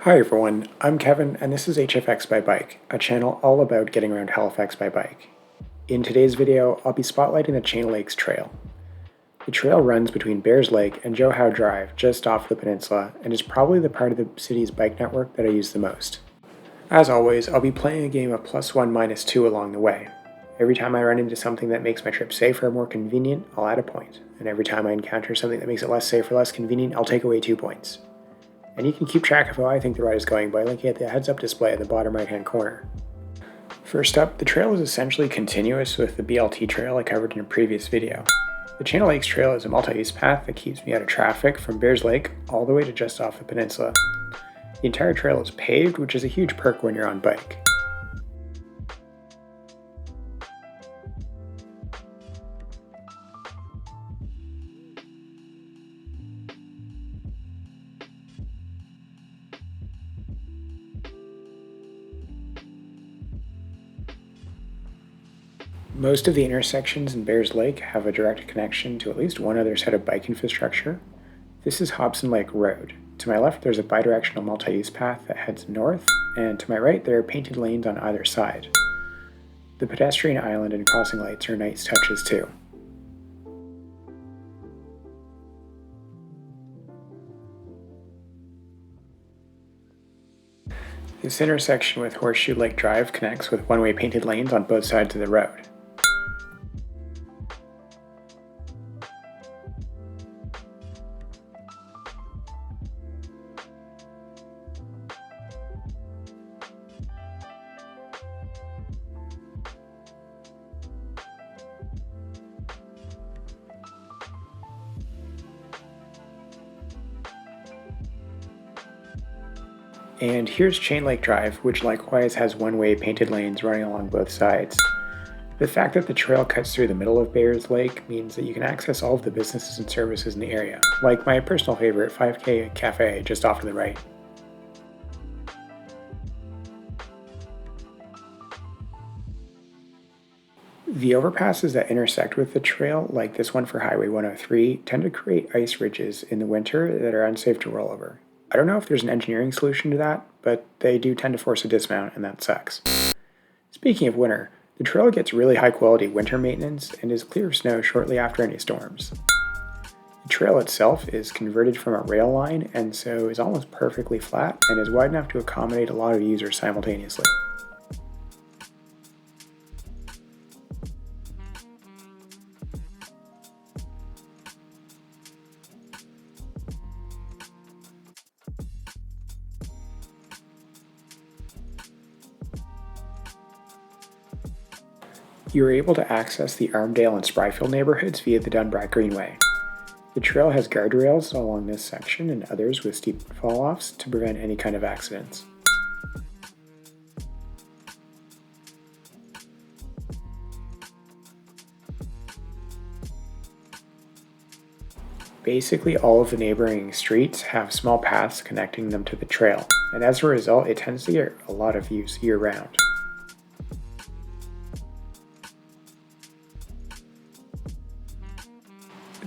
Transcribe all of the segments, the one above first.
Hi everyone, I'm Kevin and this is HFX by Bike, a channel all about getting around Halifax by bike. In today's video, I'll be spotlighting the Chain Lakes Trail. The trail runs between Bears Lake and Joe Howe Drive just off the peninsula and is probably the part of the city's bike network that I use the most. As always, I'll be playing a game of +1 -2 along the way. Every time I run into something that makes my trip safer or more convenient, I'll add a point, and every time I encounter something that makes it less safe or less convenient, I'll take away 2 points. And you can keep track of how I think the ride is going by looking at the heads-up display at the bottom right-hand corner. First up, the trail is essentially continuous with the BLT trail I covered in a previous video. The Chain Lakes Trail is a multi-use path that keeps me out of traffic from Bears Lake all the way to just off the peninsula. The entire trail is paved, which is a huge perk when you're on bike. Most of the intersections in Bears Lake have a direct connection to at least one other set of bike infrastructure. This is Hobson Lake Road. To my left, there's a bidirectional multi-use path that heads north, and to my right, there are painted lanes on either side. The pedestrian island and crossing lights are nice touches too. This intersection with Horseshoe Lake Drive connects with one-way painted lanes on both sides of the road. And here's Chain Lake Drive, which likewise has one-way painted lanes running along both sides. The fact that the trail cuts through the middle of Bears Lake means that you can access all of the businesses and services in the area, like my personal favorite 5K Cafe just off to the right. The overpasses that intersect with the trail, like this one for Highway 103, tend to create ice ridges in the winter that are unsafe to roll over. I don't know if there's an engineering solution to that, but they do tend to force a dismount, and that sucks. Speaking of winter, the trail gets really high quality winter maintenance and is clear of snow shortly after any storms. The trail itself is converted from a rail line and so is almost perfectly flat and is wide enough to accommodate a lot of users simultaneously. You are able to access the Armdale and Spryfield neighborhoods via the Dunbrack Greenway. The trail has guardrails along this section and others with steep fall-offs to prevent any kind of accidents. Basically, all of the neighboring streets have small paths connecting them to the trail, and as a result, it tends to get a lot of use year-round.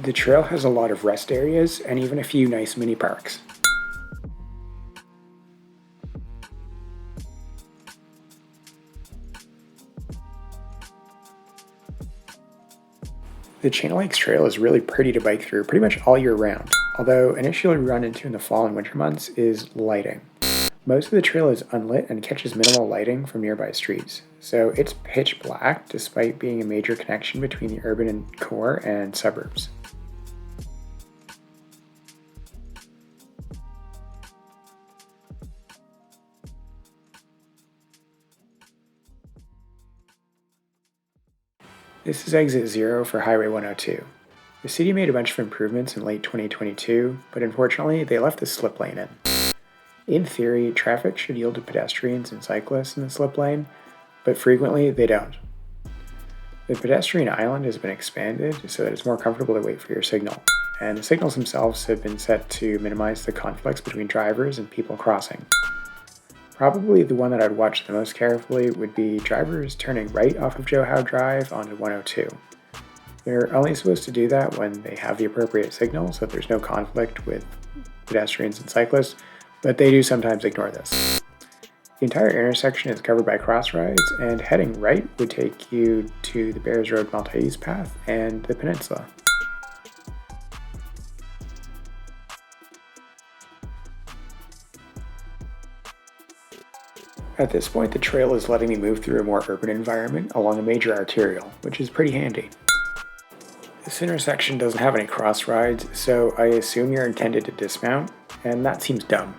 The trail has a lot of rest areas and even a few nice mini parks. The Chain Lakes Trail is really pretty to bike through pretty much all year round, although an issue we run into in the fall and winter months is lighting. Most of the trail is unlit and catches minimal lighting from nearby streets, so it's pitch black despite being a major connection between the urban core and suburbs. This is exit 0 for Highway 102. The city made a bunch of improvements in late 2022, but unfortunately they left the slip lane in. In theory, traffic should yield to pedestrians and cyclists in the slip lane, but frequently they don't. The pedestrian island has been expanded so that it's more comfortable to wait for your signal, and the signals themselves have been set to minimize the conflicts between drivers and people crossing. Probably the one that I'd watch the most carefully would be drivers turning right off of Joe Howe Drive onto 102. They're only supposed to do that when they have the appropriate signal so that there's no conflict with pedestrians and cyclists, but they do sometimes ignore this. The entire intersection is covered by crossroads, and heading right would take you to the Bears Road multi-use path and the peninsula. At this point, the trail is letting me move through a more urban environment along a major arterial, which is pretty handy. This intersection doesn't have any cross rides, so I assume you're intended to dismount, and that seems dumb.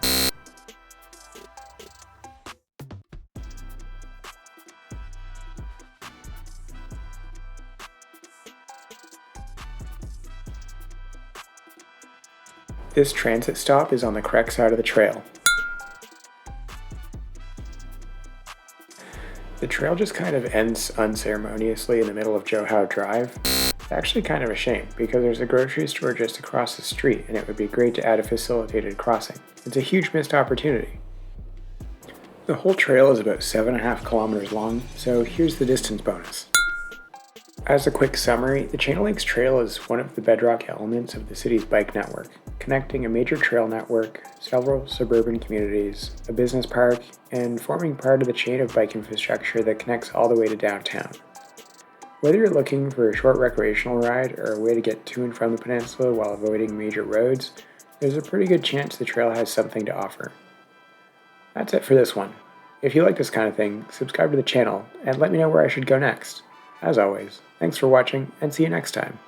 This transit stop is on the correct side of the trail. The trail just kind of ends unceremoniously in the middle of Joe Howe Drive. It's actually kind of a shame, because there's a grocery store just across the street and it would be great to add a facilitated crossing. It's a huge missed opportunity. The whole trail is about 7.5 kilometers long, so here's the distance bonus. As a quick summary, the Chain of Lakes Trail is one of the bedrock elements of the city's bike network, connecting a major trail network, several suburban communities, a business park, and forming part of the chain of bike infrastructure that connects all the way to downtown. Whether you're looking for a short recreational ride or a way to get to and from the peninsula while avoiding major roads, there's a pretty good chance the trail has something to offer. That's it for this one. If you like this kind of thing, subscribe to the channel and let me know where I should go next. As always, thanks for watching and see you next time.